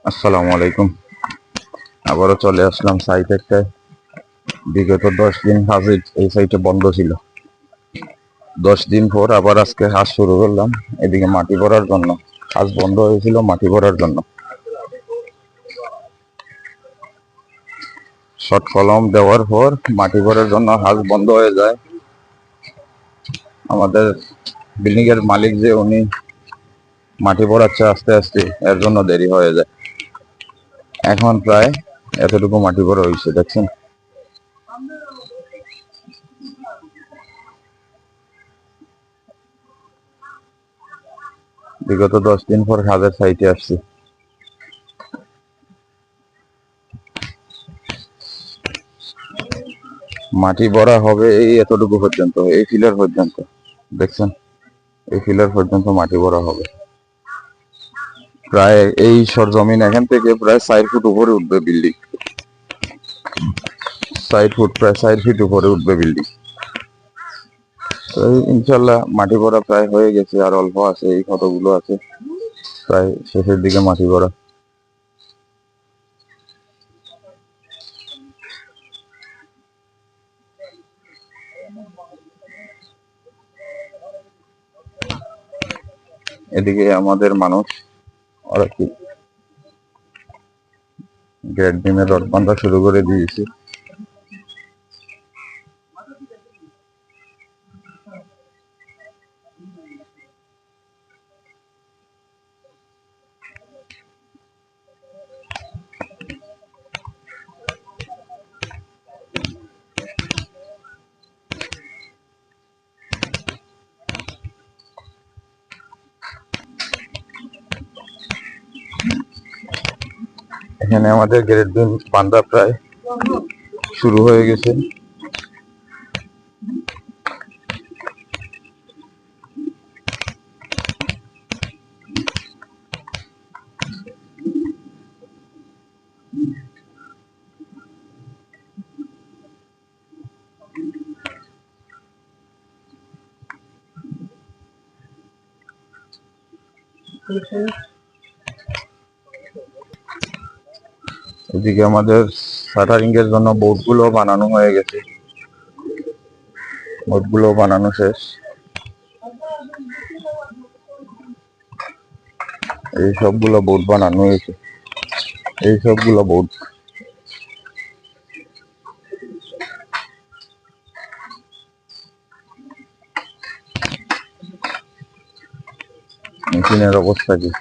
আসসালামু আলাইকুম। আবারও চলে আসলাম সাইট একটায়। বিগত 10 দিন কাজ এই সাইটে বন্ধ ছিল। 10 দিন পর আবার আজকে কাজ শুরু করলাম। এদিকে মাটি ভরার জন্য কাজ বন্ধ হয়েছিল, মাটি ভরার জন্য। শর্ট কলম দেওয়ার পর মাটি ভরার জন্য কাজ বন্ধ হয়ে যায়। আমাদের বিল্ডিং এর মালিক যে উনি মাটি ভরাচ্ছে আস্তে আস্তে, এর জন্য দেরি হয়ে যায়। এখন প্রায় এতটুকু মাটি ভরা হয়েছে, দেখছেন। বিগত 10 দিন পর কাজের সাইটে আসছি। মাটি ভরা হবে এই এতটুকু পর্যন্ত, এই ফিলার পর্যন্ত, দেখছেন। এই ফিলার পর্যন্ত মাটি ভরা হবে। প্রায় এই সরজমিন এখান থেকে প্রায় 4 ফুট উপরে উঠবে বিল্ডিং। 4 ফুট, প্রায় 4 ফিট উপরে উঠবে বিল্ডিং। তো ইনশাল্লাহ মাটি ভরা প্রায় হয়ে গেছে, আর অল্প আছে, এই কতগুলো আছে, প্রায় শেষের দিকে মাটি ভরা। এদিকে আমাদের মানুষ, ওরা কি গ্রেড বিমের রড বাঁধা শুরু করে দিয়েছে। এখানে আমাদের গ্রেড বিম বাঁধা প্রায় শুরু হয়ে গেছে। এদিকে আমাদের শাটারিং এর জন্য বোর্ডগুলো বানানো হয়ে গেছে, বোর্ডগুলো বানানো শেষ। এই সবগুলো বোর্ড বানানো হয়েছে, এই সবগুলো বোর্ড। মেশিনের অবস্থা কি?